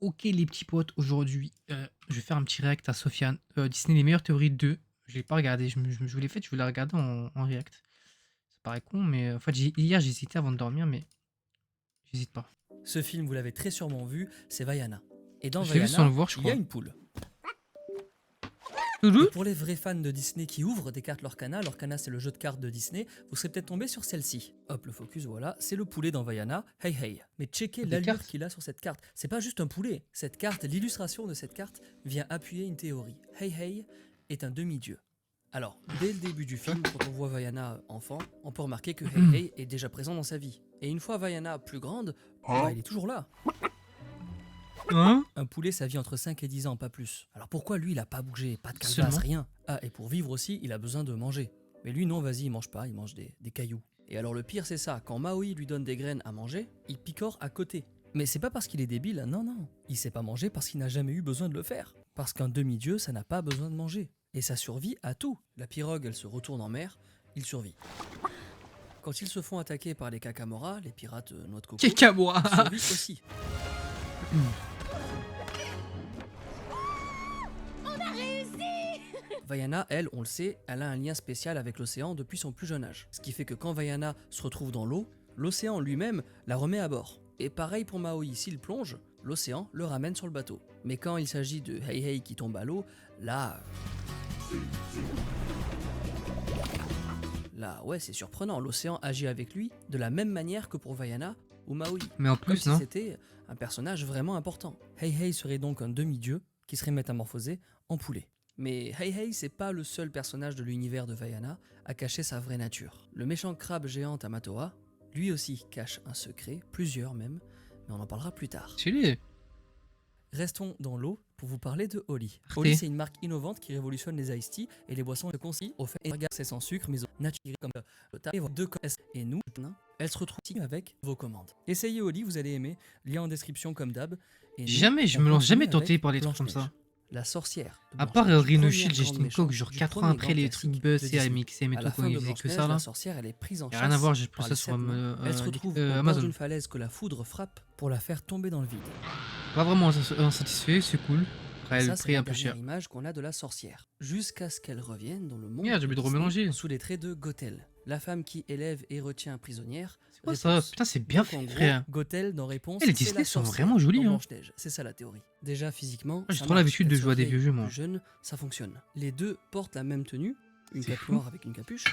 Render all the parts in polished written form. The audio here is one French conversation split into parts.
Ok les petits potes, aujourd'hui, je vais faire un petit react à Sofiane. Disney les meilleures théories 2. Je l'ai pas regardé, je vous l'ai fait, je voulais la regarder en react. Ça paraît con, mais en fait, hier j'hésitais avant de dormir, mais j'hésite pas. Ce film, vous l'avez très sûrement vu, c'est Vaiana. Et dans Je l'ai vu sans le Vaiana, voir, je il y a crois. une poule. Loulou. Et pour les vrais fans de Disney qui ouvrent des cartes Lorcana c'est le jeu de cartes de Disney, vous serez peut-être tombé sur celle-ci. Hop, le focus, voilà, c'est le poulet dans Vaiana, hey hey. Mais checkez Des l'allure cartes. qu'il a sur cette carte. C'est pas juste un poulet. Cette carte, l'illustration de cette carte vient appuyer une théorie. Hey hey est un demi-dieu. Alors, dès le début du film, quand on voit Vaiana enfant, on peut remarquer que Hey Hey est déjà présent dans sa vie. Et une fois Vaiana plus grande, bah, il est toujours là. Hein? Un poulet, ça vit entre 5 et 10 ans, pas plus. Alors pourquoi lui, il a pas bougé, pas de calebasse, Seulement. rien? Ah, et pour vivre aussi, il a besoin de manger. Mais lui, non, vas-y, il mange pas, il mange des cailloux. Et alors le pire, c'est ça, quand Maui lui donne des graines à manger, il picore à côté. Mais c'est pas parce qu'il est débile, non, non. Il sait pas manger parce qu'il n'a jamais eu besoin de le faire. Parce qu'un demi-dieu, ça n'a pas besoin de manger. Et ça survit à tout. La pirogue, elle se retourne en mer, il survit. Quand ils se font attaquer par les Kakamora, les pirates noix de coco, Kekawa. il survit aussi. Vaiana, elle, on le sait, elle a un lien spécial avec l'océan depuis son plus jeune âge. Ce qui fait que quand Vaiana se retrouve dans l'eau, l'océan lui-même la remet à bord. Et pareil pour Maui, s'il plonge, l'océan le ramène sur le bateau. Mais quand il s'agit de Hey Hey qui tombe à l'eau, là... Là, ouais, c'est surprenant, l'océan agit avec lui de la même manière que pour Vaiana ou Maui. Mais en Comme plus, si non? c'était un personnage vraiment important. Hey Hey serait donc un demi-dieu qui serait métamorphosé en poulet. Mais Hey Hey, c'est pas le seul personnage de l'univers de Vaiana à cacher sa vraie nature. Le méchant crabe géant Tamatoa, lui aussi cache un secret, plusieurs même, mais on en parlera plus tard. C'est lui. Restons dans l'eau pour vous parler de Oli. Arte. Oli, c'est une marque innovante qui révolutionne les iced tea et les boissons de concis au fait et regarde, c'est sans sucre mais naturel comme le thé et deux S et nous, elle se retrouve ici avec vos commandes. Essayez Oli, vous allez aimer, lien en description comme d'hab. Et nous, Jamais, je on me lance continue jamais tenté avec par les trucs comme Blanche-Neige, ça. la sorcière de À part Blanche-Neige, Rhino première Shield, j'ai grande acheté une coque méchante genre du 4 ans premier après grand les trucs classique Buzz de et Disney. AMXM et À tout la quand fin ils de faisaient que Blanche-Neige, ça la là. sorcière, elle est prise en Y'a rien à voir, chasse j'ai plus par ça les sur sept nains. Elle se retrouve au bord Amazon. d'une falaise que la foudre frappe pour la faire tomber dans le vide. Pas vraiment insatisfait, c'est cool. Et Après, le ça, c'est prix est la un peu dernière cher. image qu'on a de la sorcière. Jusqu'à ce qu'elle revienne dans le monde Merde, j'ai de oublié de Disney, remélanger. sous les traits de Gothel, la femme qui élève et retient prisonnière. C'est quoi ça? Réponse. Putain, c'est bien Donc en fait, gros, frère. Gothel dans Réponse, Eh, les c'est Disney la sont sorcière vraiment jolis, dans hein. Blanche-Neige. C'est ça la théorie. Déjà physiquement, Moi, j'ai ça trop marche. l'habitude Qu'elle de se jouer à des vieille vieux jeux, ou moi. plus jeune, ça fonctionne. Les deux portent la même tenue, une C'est cape fou. noire avec une capuche.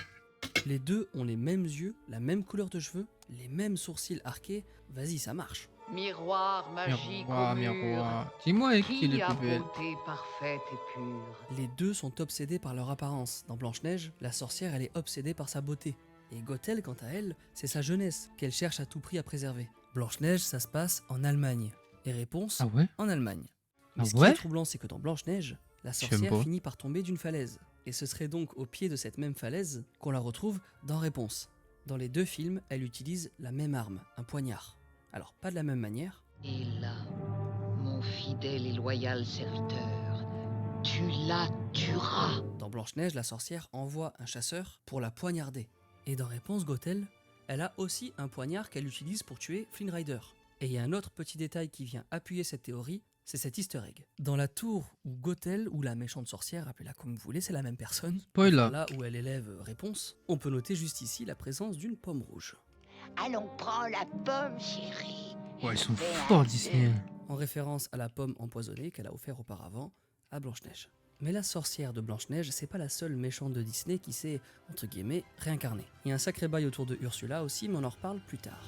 Les deux ont les mêmes yeux, la même couleur de cheveux, les mêmes sourcils arqués. Vas-y, ça marche. Miroir magique Miroir, au mur, miroir. Dis-moi qui est qui le a plus belle. beauté parfaite et pure. Les deux sont obsédés par leur apparence. Dans Blanche-Neige, la sorcière, elle est obsédée par sa beauté. Et Gothel, quant à elle, c'est sa jeunesse qu'elle cherche à tout prix à préserver. Blanche-Neige, ça se passe en Allemagne. Et Réponse, Ah ouais? en Allemagne. Mais Ah ce qui est ouais? troublant, c'est que dans Blanche-Neige, la Je sais sorcière pas. finit par tomber d'une falaise. Et ce serait donc au pied de cette même falaise qu'on la retrouve dans Réponse. Dans les deux films, elle utilise la même arme, un poignard. Alors, pas de la même manière. Et là, mon fidèle et loyal serviteur, tu la tueras. Dans Blanche-Neige, la sorcière envoie un chasseur pour la poignarder. Et dans Réponse Gothel, elle a aussi un poignard qu'elle utilise pour tuer Flynn Rider. Et il y a un autre petit détail qui vient appuyer cette théorie, c'est cet easter egg. Dans la tour où Gothel, ou la méchante sorcière, appelez-la comme vous voulez, c'est la même personne. Spoil Enfin, là. là où elle élève Réponse, on peut noter juste ici la présence d'une pomme rouge. Allons, prends la pomme, chérie. Ouais, ils sont Fais un forts, deux. Disney. En référence à la pomme empoisonnée qu'elle a offert auparavant à Blanche-Neige. Mais la sorcière de Blanche-Neige, c'est pas la seule méchante de Disney qui s'est, entre guillemets, réincarnée. Il y a un sacré bail autour de Ursula aussi, mais on en reparle plus tard.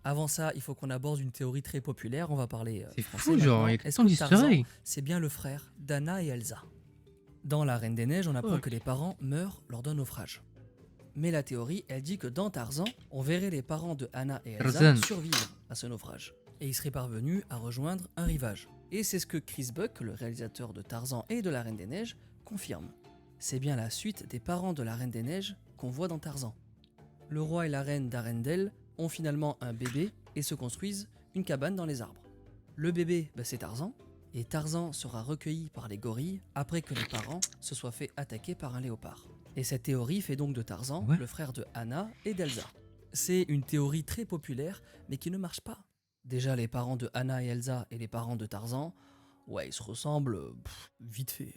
Avant ça, il faut qu'on aborde une théorie très populaire, on va parler C'est français fou, genre, maintenant. il y a Est-ce tant que d'easter Tarzan, eggs. c'est bien le frère d'Anna et Elsa? Dans La Reine des Neiges, on apprend Ok. que les parents meurent lors d'un naufrage. Mais la théorie, elle dit que dans Tarzan, on verrait les parents de Anna et Elsa Tarzan. survivre à ce naufrage. Et ils seraient parvenus à rejoindre un rivage. Et c'est ce que Chris Buck, le réalisateur de Tarzan et de La Reine des Neiges, confirme. C'est bien la suite des parents de la Reine des Neiges qu'on voit dans Tarzan. Le roi et la reine d'Arendelle ont finalement un bébé et se construisent une cabane dans les arbres. Le bébé, c'est Tarzan, et Tarzan sera recueilli par les gorilles après que les parents se soient fait attaquer par un léopard. Et cette théorie fait donc de Tarzan Ouais. le frère de Anna et d'Elsa. C'est une théorie très populaire, mais qui ne marche pas Déjà, les parents de Anna et Elsa et les parents de Tarzan, ouais, ils se ressemblent vite fait.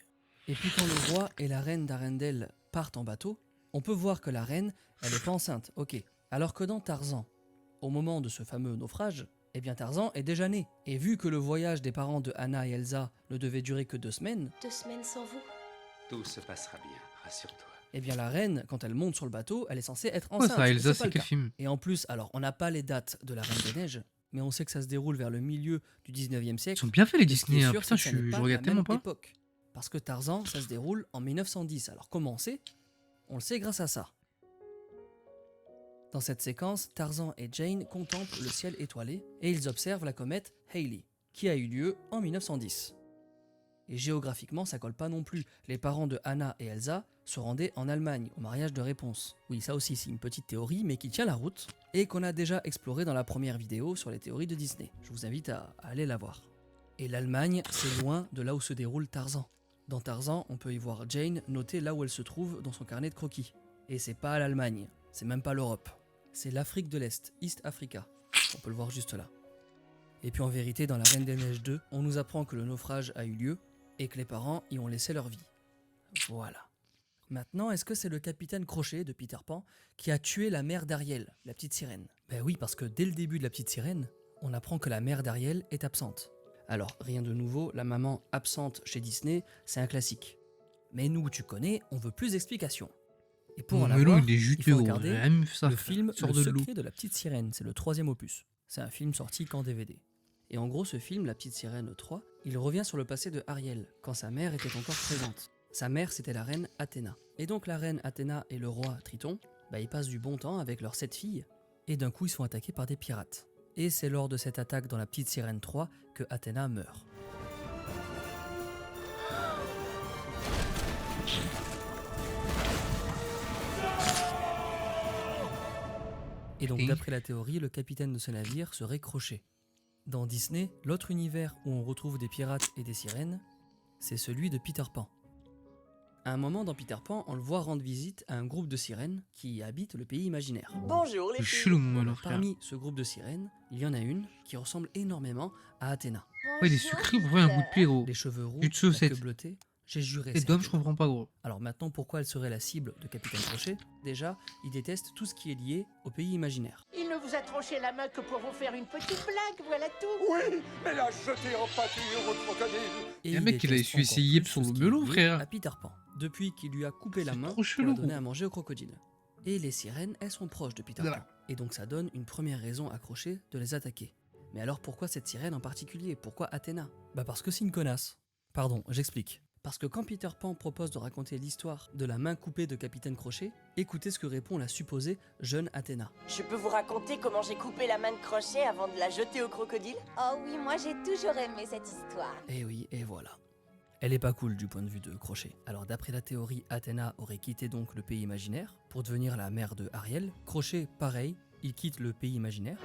Et puis quand le roi et la reine d'Arendelle partent en bateau, on peut voir que la reine, elle est pas enceinte, ok. Alors que dans Tarzan, au moment de ce fameux naufrage, eh bien Tarzan est déjà né. Et vu que le voyage des parents de Anna et Elsa ne devait durer que 2 semaines, 2 semaines sans vous? Tout se passera bien, rassure-toi. eh bien la reine, quand elle monte sur le bateau, elle est censée être Quoi enceinte. ça, et Elsa, c'est pas c'est le quel cas. film? Et en plus, alors on n'a pas les dates de la Reine des Neiges, mais on sait que ça se déroule vers le milieu du 19e Ils siècle. sont bien faits les Et ce qui est Disney, hein. sûr, Putain, c'est que ça n'est je pas la regarde même tellement pas. époque. Parce que Tarzan, ça se déroule en 1910. Alors comment on sait? On le sait grâce à ça. Dans cette séquence, Tarzan et Jane contemplent le ciel étoilé et ils observent la comète Halley, qui a eu lieu en 1910. Et géographiquement, ça colle pas non plus. Les parents de Anna et Elsa se rendaient en Allemagne au mariage de réponse. Oui, ça aussi, c'est une petite théorie, mais qui tient la route et qu'on a déjà explorée dans la première vidéo sur les théories de Disney. Je vous invite à aller la voir. Et l'Allemagne, c'est loin de là où se déroule Tarzan. Dans Tarzan, on peut y voir Jane noter là où elle se trouve dans son carnet de croquis. Et c'est pas l'Allemagne, c'est même pas l'Europe. C'est l'Afrique de l'Est, East Africa. On peut le voir juste là. Et puis en vérité, dans La Reine des Neiges 2, on nous apprend que le naufrage a eu lieu et que les parents y ont laissé leur vie. Voilà. Maintenant, est-ce que c'est le capitaine Crochet de Peter Pan qui a tué la mère d'Ariel, la petite sirène? Ben oui, parce que dès le début de la petite sirène, on apprend que la mère d'Ariel est absente. Alors, rien de nouveau, la maman absente chez Disney, c'est un classique. Mais nous, tu connais, on veut plus d'explications. Et pour Mon en melon, avoir, il est il juteux, faut gros. regarder J'ai jamais vu ça, le frère. film Sors Le de l'eau. secret de la petite sirène, c'est le 3e opus. C'est un film sorti qu'en DVD. Et en gros, ce film, La petite sirène 3, il revient sur le passé de Ariel, quand sa mère était encore présente. Sa mère, c'était la reine Athéna. Et donc la reine Athéna et le roi Triton, ils passent du bon temps avec leurs 7 filles, et d'un coup ils sont attaqués par des pirates. Et c'est lors de cette attaque dans La petite sirène 3 que Athéna meurt. Et donc, Et d'après la théorie, le capitaine de ce navire serait Crochet. Dans Disney, l'autre univers où on retrouve des pirates et des sirènes, c'est celui de Peter Pan. À un moment dans Peter Pan, on le voit rendre visite à un groupe de sirènes qui habitent le pays imaginaire. Bonjour les C'est filles. chelou, mon melon, frère. Parmi ce groupe de sirènes, il y en a une qui ressemble énormément à Athéna. Ouais, il est sucré pour faire un goût de pied, gros. Les cheveux roux, Tu te sauces la queue cette- bleutée, j'ai juré. Et c'est d'homme, je Athéna. comprends pas, gros. Alors maintenant, pourquoi elle serait la cible de Capitaine Crochet? Déjà, il déteste tout ce qui est lié au pays imaginaire. Il ne vous a tranché la main que pour vous faire une petite blague, voilà tout. Oui, mais la jeter en pâture au crocodile. Et Y a un mec qui l'a déteste essuyé encore ses yeux plus sur tout le ce qui est melon, lié frère. à Peter Pan, depuis qu'il lui a coupé la C'est main trop pour chelou, la donner gros. à manger au crocodile. Et les sirènes, elles sont proches de Peter Voilà. Pan. Et donc ça donne une première raison à Crochet de les attaquer. Mais alors pourquoi cette sirène en particulier? Pourquoi Athéna? Parce que c'est une connasse. Pardon, j'explique. Parce que quand Peter Pan propose de raconter l'histoire de la main coupée de Capitaine Crochet, écoutez ce que répond la supposée jeune Athéna. Je peux vous raconter comment j'ai coupé la main de Crochet avant de la jeter au crocodile? Oh oui, moi j'ai toujours aimé cette histoire. Et oui, et voilà. Elle est pas cool du point de vue de Crochet. Alors d'après la théorie, Athéna aurait quitté donc le pays imaginaire pour devenir la mère de Ariel. Crochet, pareil, il quitte le pays imaginaire.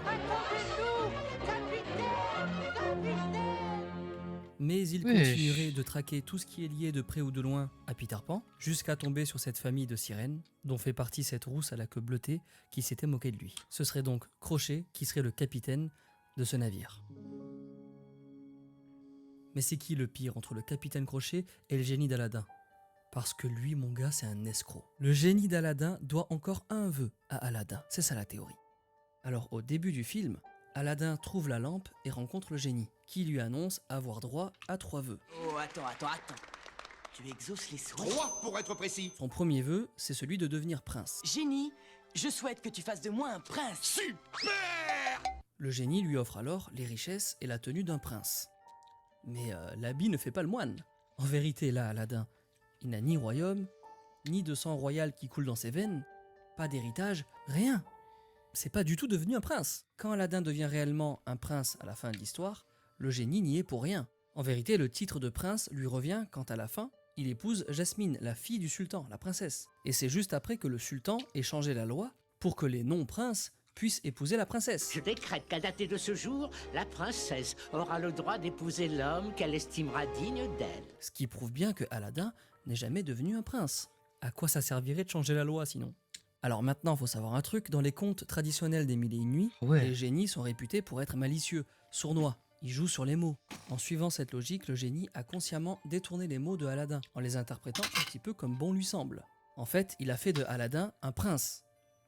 Mais il Wesh. continuerait de traquer tout ce qui est lié de près ou de loin à Peter Pan, jusqu'à tomber sur cette famille de sirènes, dont fait partie cette rousse à la queue bleutée qui s'était moquée de lui. Ce serait donc Crochet qui serait le capitaine de ce navire. Mais c'est qui le pire entre le capitaine Crochet et le génie d'Aladin? Parce que lui, mon gars, c'est un escroc. Le génie d'Aladin doit encore un vœu à Aladin, c'est ça la théorie. Alors au début du film, Aladin trouve la lampe et rencontre le génie, qui lui annonce avoir droit à 3 vœux. Oh, attends. Tu exauces les souhaits. 3 pour être précis. Son premier vœu, c'est celui de devenir prince. Génie, je souhaite que tu fasses de moi un prince. Super. Le génie lui offre alors les richesses et la tenue d'un prince. Mais l'habit ne fait pas le moine. En vérité, là, Aladin, il n'a ni royaume, ni de sang royal qui coule dans ses veines, pas d'héritage, rien. C'est pas du tout devenu un prince. Quand Aladin devient réellement un prince à la fin de l'histoire, le génie n'y est pour rien. En vérité, le titre de prince lui revient quand à la fin, il épouse Jasmine, la fille du sultan, la princesse. Et c'est juste après que le sultan ait changé la loi pour que les non-princes puissent épouser la princesse. Je décrète qu'à dater de ce jour, la princesse aura le droit d'épouser l'homme qu'elle estimera digne d'elle. Ce qui prouve bien que Aladin n'est jamais devenu un prince. À quoi ça servirait de changer la loi sinon? Alors maintenant, faut savoir un truc, dans les contes traditionnels des Mille et une nuits, Ouais. les génies sont réputés pour être malicieux, sournois. Ils jouent sur les mots. En suivant cette logique, le génie a consciemment détourné les mots de Aladdin, en les interprétant un petit peu comme bon lui semble. En fait, il a fait de Aladdin un prince,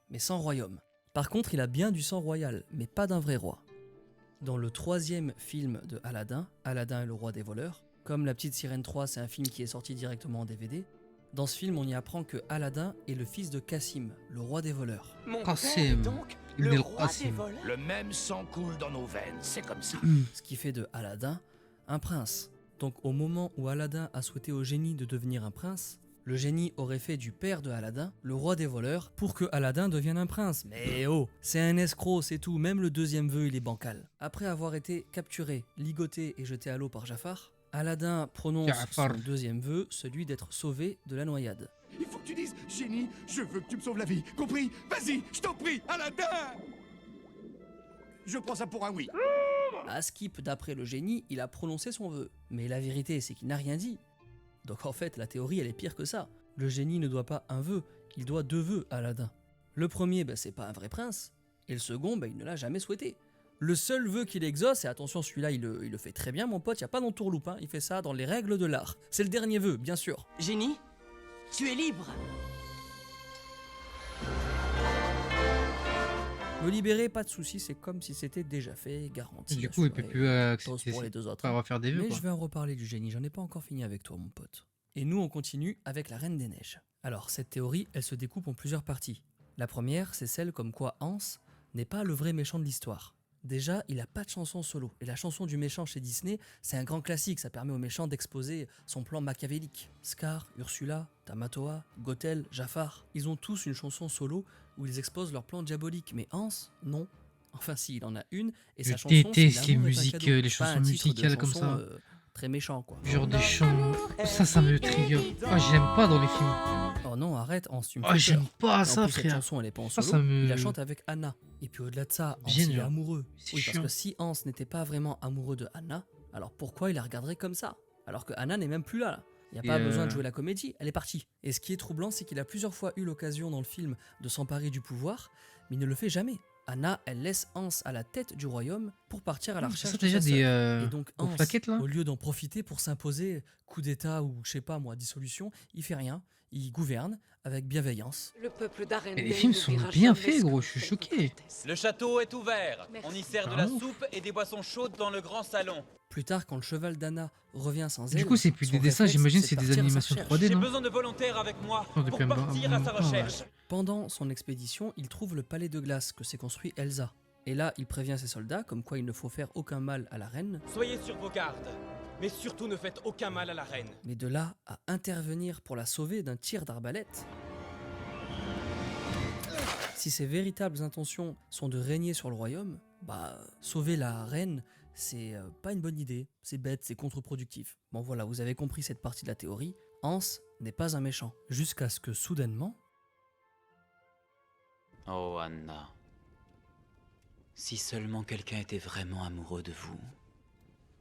mais sans royaume. Par contre, il a bien du sang royal, mais pas d'un vrai roi. Dans le 3e film de Aladdin, Aladdin et le roi des voleurs, comme La Petite Sirène 3, c'est un film qui est sorti directement en DVD, dans ce film, on y apprend que Aladdin est le fils de Cassim, le roi des voleurs. Mon Qasim. père est donc Il est le le roi des Qasim. voleurs. Le même sang coule dans nos veines, c'est comme ça. Ce qui fait de Aladdin un prince. Donc au moment où Aladdin a souhaité au génie de devenir un prince, le génie aurait fait du père de Aladdin le roi des voleurs pour que Aladdin devienne un prince. Mais oh, c'est un escroc, c'est tout, même le 2e vœu il est bancal. Après avoir été capturé, ligoté et jeté à l'eau par Jafar, Aladdin prononce Jafar. son 2e vœu, celui d'être sauvé de la noyade. Il faut que tu dises, génie, je veux que tu me sauves la vie. Compris? Vas-y, je t'en prie, Aladdin! Je prends ça pour un oui. À Skip, d'après le génie, il a prononcé son vœu. Mais la vérité, c'est qu'il n'a rien dit. Donc en fait, la théorie, elle est pire que ça. Le génie ne doit pas un vœu, il doit 2 vœux à Aladdin. Le premier, c'est pas un vrai prince. Et le second, il ne l'a jamais souhaité. Le seul vœu qu'il exauce, et attention, celui-là, il le fait très bien, mon pote, il n'y a pas d'entourloupe, hein, il fait ça dans les règles de l'art. C'est le dernier vœu, bien sûr. Génie, tu es libre. Me libérer, pas de soucis, c'est comme si c'était déjà fait, garanti. Du coup, il peut assuré. plus Pause pour les 2 autres. pas refaire des vœux, Mais quoi. je vais en reparler du génie, j'en ai pas encore fini avec toi mon pote. Et nous on continue avec la Reine des Neiges. Alors cette théorie, elle se découpe en plusieurs parties. La première, c'est celle comme quoi Hans n'est pas le vrai méchant de l'histoire. Déjà, il a pas de chanson solo. Et la chanson du méchant chez Disney, c'est un grand classique, ça permet au méchant d'exposer son plan machiavélique. Scar, Ursula, Tamatoa, Gothel, Jafar, ils ont tous une chanson solo où ils exposent leur plan diabolique. Mais Hans, non. Enfin si, il en a une, et Je sa chanson, c'est déteste les L'amour est un musiques, cadeau. les Pas chansons un titre de musicales comme chanson, ça. Très méchant quoi. Genre des chants. Ça me trigger. Ah, j'aime pas dans les films. Oh non, arrête, Hans, tu me Ah, fais j'aime peur. pas Et en ça, plus, cette frère. chanson, elle est pas en Ça, solo, ça me- il la chante avec Anna. Et puis au-delà de ça, Hans, Bien, il est genre. amoureux. C'est Oui, parce chiant. que si Hans n'était pas vraiment amoureux de Anna, alors pourquoi il la regarderait comme ça? Alors que Anna n'est même plus là. Il n'y a Et pas besoin de jouer la comédie, elle est partie. Et ce qui est troublant, c'est qu'il a plusieurs fois eu l'occasion dans le film de s'emparer du pouvoir, mais il ne le fait jamais. Anna, elle laisse Hans à la tête du royaume pour partir à la C'est recherche ça de déjà sa des sœur. Et donc aux Hans, plaquettes, là. au lieu d'en profiter pour s'imposer coup d'état ou je sais pas moi, dissolution, il fait rien, il gouverne avec bienveillance. Le peuple d'Arène Mais les films sont bien faits, gros, je suis choqué. Le château est ouvert. On y sert de la Ah, ouf. soupe et des boissons chaudes dans le grand salon. Plus tard, quand le cheval d'Anna revient sans elle, Du coup, c'est plus son des dessins, réflexe, j'imagine, c'est c'est de des partir à sa animations recherche. 3D, J'ai non? besoin de volontaires avec moi Oh, pour depuis un bon partir à sa moment, ouais. recherche. Pendant son expédition, il trouve le palais de glace que s'est construit Elsa. Et là, il prévient ses soldats comme quoi il ne faut faire aucun mal à la reine, Soyez sur vos gardes, mais surtout ne faites aucun mal à la reine. mais de là à intervenir pour la sauver d'un tir d'arbalète. Si ses véritables intentions sont de régner sur le royaume, sauver la reine, c'est pas une bonne idée, c'est bête, c'est contre-productif. Bon voilà, vous avez compris cette partie de la théorie. Hans n'est pas un méchant. Jusqu'à ce que soudainement, Oh, Anna. Si seulement quelqu'un était vraiment amoureux de vous.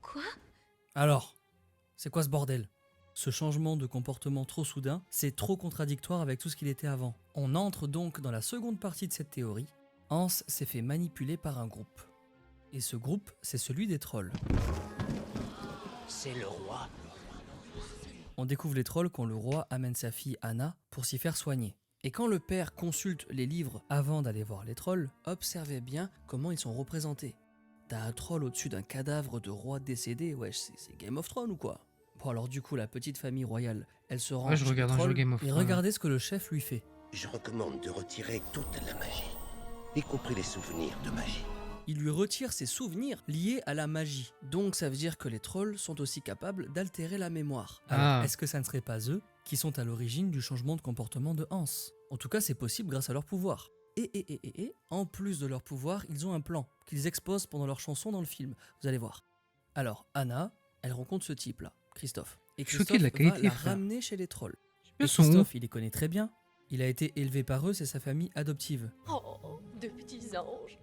Quoi? alors, c'est quoi ce bordel? Ce changement de comportement trop soudain, c'est trop contradictoire avec tout ce qu'il était avant. On entre donc dans la seconde partie de cette théorie. Hans s'est fait manipuler par un groupe. Et ce groupe, c'est celui des trolls. C'est le roi. On découvre les trolls quand le roi amène sa fille Anna pour s'y faire soigner. Et quand le père consulte les livres avant d'aller voir les trolls, observez bien comment ils sont représentés. T'as un troll au-dessus d'un cadavre de roi décédé, wesh, c'est Game of Thrones ou quoi? Bon alors du coup, la petite famille royale, elle se rend Ouais, je chez les regarde un jeu trolls, Game of et Thrones. regardez ce que le chef lui fait. Je recommande de retirer toute la magie, y compris les souvenirs de magie. Il lui retire ses souvenirs liés à la magie. Donc ça veut dire que les trolls sont aussi capables d'altérer la mémoire. Alors, Ah. est-ce que ça ne serait pas eux qui sont à l'origine du changement de comportement de Hans? En tout cas, c'est possible grâce à leur pouvoir. Et, en plus de leur pouvoir, ils ont un plan qu'ils exposent pendant leur chanson dans le film. Vous allez voir. Alors, Anna, elle rencontre ce type-là, Christophe. Et Je suis Christophe choqué de la qualité, va la frère. ramener chez les trolls. Ils Et sont où? Christophe, il les connaît très bien. Il a été élevé par eux, c'est sa famille adoptive. Oh, deux petits anges.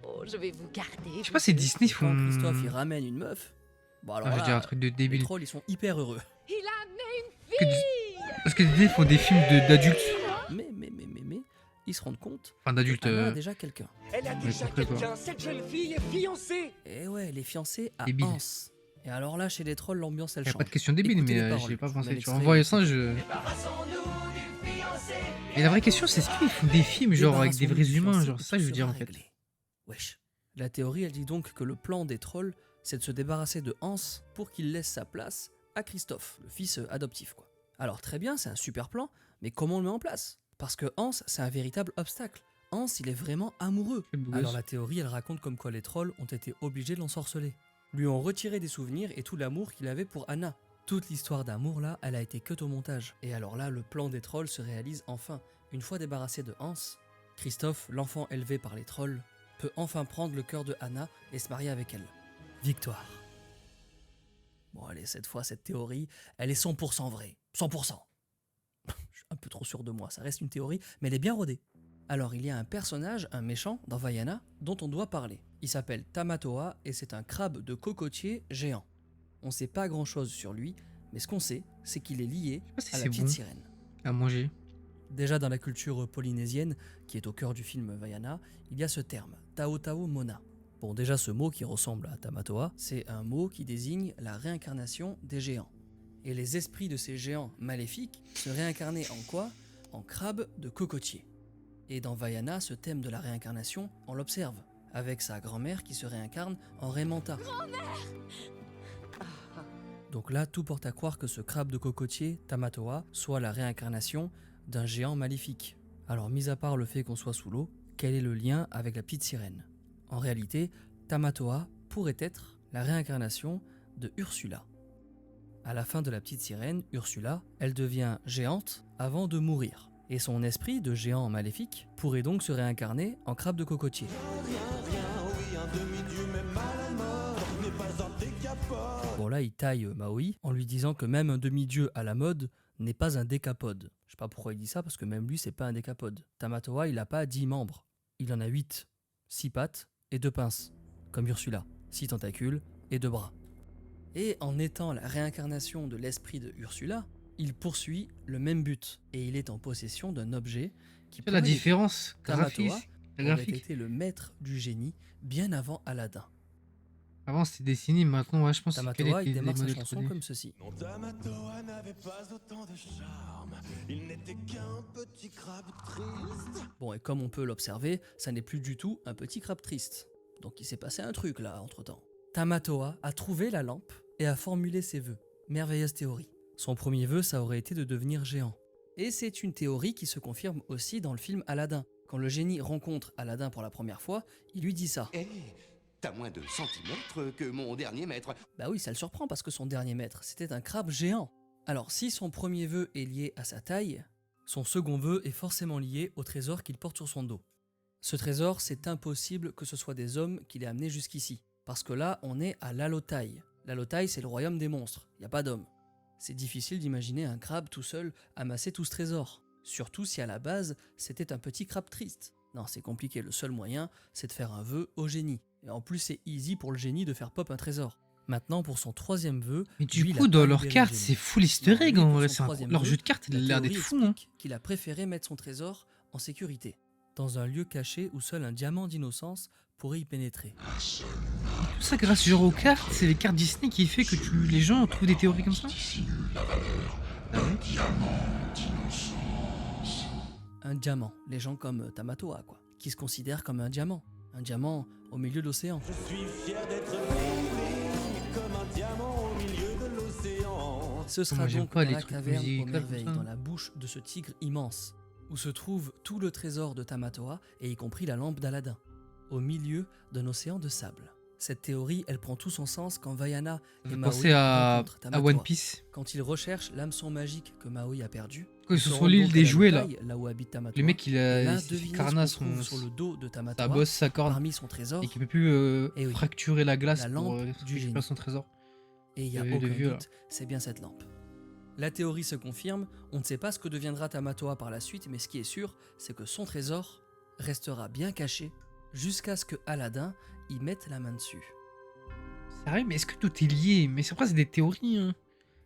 Oh, je vais vous garder. Je sais pas, c'est Disney, ils Quand font. Christophe, il ramène une meuf. Bon alors Ah, je vais là, dire un truc de les débile. trolls, ils sont hyper heureux. Il a amené une Que fille. Parce que Disney font des films d'adultes. Mais, ils se rendent compte Enfin, d'adulte. qu'Anna a déjà quelqu'un. Elle a Ouais, déjà compris, quoi. quelqu'un. Cette jeune fille est fiancée. Et ouais, elle est fiancée à Débile. Hans. Et alors là, chez les trolls, l'ambiance elle Y a change. pas de question débile, Écoutez mais les paroles. j'ai pas Je vous mets pensé. Tu l'extrait, vois, en voyant écoutez. ça, je. Et la vraie question, c'est est-ce qu'ils font des films genre avec des vrais Débarrassons-nous du humains, fiancé genre et ça, tout je veux dire sera en fait. réglé. Wesh. La théorie, elle dit donc que le plan des trolls, c'est de se débarrasser de Hans pour qu'il laisse sa place à Christophe, le fils adoptif, quoi. Alors très bien, c'est un super plan, mais comment on le met en place? Parce que Hans, c'est un véritable obstacle. Hans, il est vraiment amoureux. Quel beau Alors gosse. la théorie, elle raconte comme quoi les trolls ont été obligés de l'ensorceler. Lui ont retiré des souvenirs et tout l'amour qu'il avait pour Anna. Toute l'histoire d'amour là, elle a été cut au montage. Et alors là, le plan des trolls se réalise enfin. Une fois débarrassé de Hans, Christophe, l'enfant élevé par les trolls, peut enfin prendre le cœur de Anna et se marier avec elle. Victoire. Bon allez, cette fois, cette théorie, elle est 100% vraie. 100%. Je suis un peu trop sûr de moi, ça reste une théorie, mais elle est bien rodée. Alors il y a un personnage, un méchant, dans Vaiana, dont on doit parler. Il s'appelle Tamatoa et c'est un crabe de cocotier géant. On sait pas grand chose sur lui, mais ce qu'on sait, c'est qu'il est lié Je sais pas si à la c'est petite bon sirène. à manger. Déjà dans la culture polynésienne, qui est au cœur du film Vaiana, il y a ce terme, Tao Tao Mona. Bon, déjà ce mot qui ressemble à Tamatoa, c'est un mot qui désigne la réincarnation des géants. Et les esprits de ces géants maléfiques se réincarnaient en quoi? En crabes de cocotier. Et dans Vaiana, ce thème de la réincarnation, on l'observe, avec sa grand-mère qui se réincarne en Raymanta. Donc là, tout porte à croire que ce crabe de cocotier, Tamatoa, soit la réincarnation d'un géant maléfique. Alors, mis à part le fait qu'on soit sous l'eau, quel est le lien avec la petite sirène? En réalité, Tamatoa pourrait être la réincarnation de Ursula. À la fin de la petite sirène, Ursula, elle devient géante avant de mourir. Et son esprit de géant maléfique pourrait donc se réincarner en crabe de cocotier. Bon là, il taille Maui en lui disant que même un demi-dieu à la mode n'est pas un décapode. Je sais pas pourquoi il dit ça, parce que même lui, c'est pas un décapode. Tamatoa, il a pas 10 membres. Il en a 8. 6 pattes et 2 pinces. Comme Ursula. 6 tentacules et 2 bras. Et en étant la réincarnation de l'esprit de Ursula, il poursuit le même but. Et il est en possession d'un objet qui C'est la pourrait différence Tamatoa graphique. aurait graphique. été le maître du génie bien avant Aladdin. Avant c'était dessiné, maintenant ouais, je pense que c'est Tamatoa, que il des démarre sa modèles chanson 3D. comme ceci. Non, Tamatoa n'avait pas autant de charme. Il n'était qu'un petit crabe triste. Bon, et comme on peut l'observer, ça n'est plus du tout un petit crabe triste. Donc il s'est passé un truc là, entre-temps. Tamatoa a trouvé la lampe et a formulé ses vœux. Merveilleuse théorie. Son premier vœu, ça aurait été de devenir géant. Et c'est une théorie qui se confirme aussi dans le film Aladdin. Quand le génie rencontre Aladdin pour la première fois, il lui dit ça. Hé, t'as moins de centimètres que mon dernier maître. Bah oui, ça le surprend parce que son dernier maître, c'était un crabe géant. Alors si son premier vœu est lié à sa taille, son second vœu est forcément lié au trésor qu'il porte sur son dos. Ce trésor, c'est impossible que ce soit des hommes qui l'aient amené jusqu'ici. Parce que là, on est à l'Alotai. L'Alotai, c'est le royaume des monstres, il n'y a pas d'hommes. C'est difficile d'imaginer un crabe tout seul amasser tout ce trésor. Surtout si à la base, c'était un petit crabe triste. Non, c'est compliqué, le seul moyen, c'est de faire un vœu au génie. Et en plus, c'est easy pour le génie de faire pop un trésor. Maintenant, pour son troisième vœu... Mais du lui, il coup, a dans pas leur libéré carte, le génie. c'est full easter Non, egg lui, en pour vrai. son troisième Leur vœu, jeu de cartes, il a la l'air d'être théorie fou. Hein. explique qu'il a préféré mettre son trésor en sécurité, dans un lieu caché où seul un diamant d'innocence pourrait y pénétrer. Tout ça grâce genre aux cartes, c'est les cartes Disney qui fait que les gens trouvent des théories comme ça. Ah ouais. Un diamant, les gens comme Tamatoa, quoi, qui se considèrent comme un diamant au milieu de l'océan. Je suis fier d'être bling comme un diamant au milieu de l'océan. Ce sera Moi, j'aime donc pas dans les la trucs caverne aux musicaux comme merveilles, ça. dans la bouche de ce tigre immense, où se trouve tout le trésor de Tamatoa, et y compris la lampe d'Aladin, au milieu d'un océan de sable. Cette théorie, elle prend tout son sens quand Vaiana et Vous Maui pensez à rencontrent Tamatoa. One Piece. Quand ils recherchent l'hameçon magique que Maui a perdu, Quand ils se sont sur rendent l'île donc des à la jouets là. montagne, là où habite Tamatoa. Le mec il Et là, a s'est fait devinez ce carnat qu'on trouve sur son le dos de Tamatoa, sa bosse, sa corde parmi son trésor, et qui peut plus Eh oui. fracturer la glace La pour lampe du génie. récupérer son trésor. et il n'y a de aucun vieux, là. doute, c'est bien cette lampe. La théorie se confirme, on ne sait pas ce que deviendra Tamatoa par la suite, mais ce qui est sûr, c'est que son trésor restera bien caché jusqu'à ce que Aladdin y mette la main dessus. Sérieux, mais est-ce que tout est lié? Mais c'est après c'est des théories. Hein.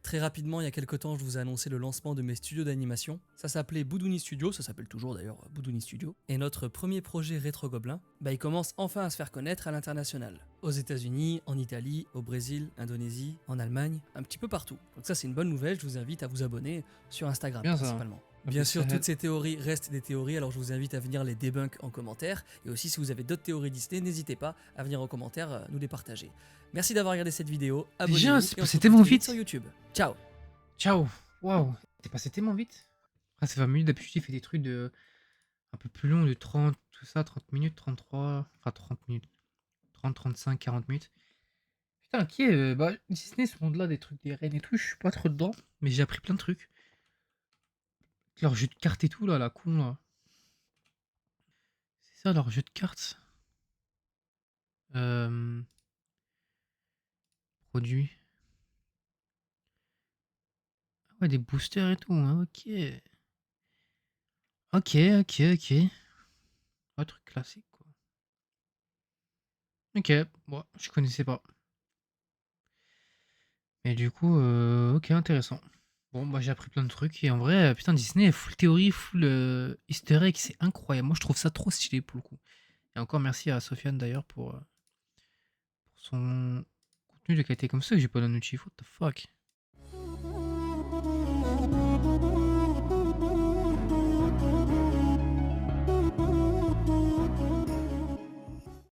très rapidement, il y a quelques temps, je vous ai annoncé le lancement de mes studios d'animation. Ça s'appelait Boudouni Studio, ça s'appelle toujours d'ailleurs Boudouni Studio. Et notre premier projet Rétro Gobelin, il commence enfin à se faire connaître à l'international. Aux États-Unis, en Italie, au Brésil, Indonésie, en Allemagne, un petit peu partout. Donc ça c'est une bonne nouvelle, je vous invite à vous abonner sur Instagram Bien ça. principalement. Bien sûr, toutes ces théories restent des théories, alors je vous invite à venir les débunk en commentaire. Et aussi, si vous avez d'autres théories Disney, n'hésitez pas à venir en commentaire nous les partager. Merci d'avoir regardé cette vidéo. Déjà, Abonnez-vous. c'est et on se passé retrouve tellement très vite. sur YouTube. Ciao. Ciao. Waouh. C'est passé tellement vite. Ah, c'est 20 minutes. D'habitude, il fait des trucs de un peu plus longs, de 30, tout ça, 30 minutes, 33. Enfin, 30 minutes. 30, 35, 40 minutes. Putain, ok. Bah, Disney, ce monde-là, des trucs des reines et tout, je suis pas trop dedans. Mais j'ai appris plein de trucs. Leur jeu de cartes et tout, là, la con, là. C'est ça, leur jeu de cartes. Produit. Ah ouais, des boosters et tout, hein, ok. Ok. Un truc classique, quoi. Ok, bon, je connaissais pas. Mais du coup, ok, intéressant. Bon, bah j'ai appris plein de trucs. Et en vrai, putain, Disney, full théorie, full easter egg, c'est incroyable. Moi, je trouve ça trop stylé pour le coup. Et encore merci à Sofiane d'ailleurs pour son contenu de qualité comme ça que j'ai pas la notif. What the fuck?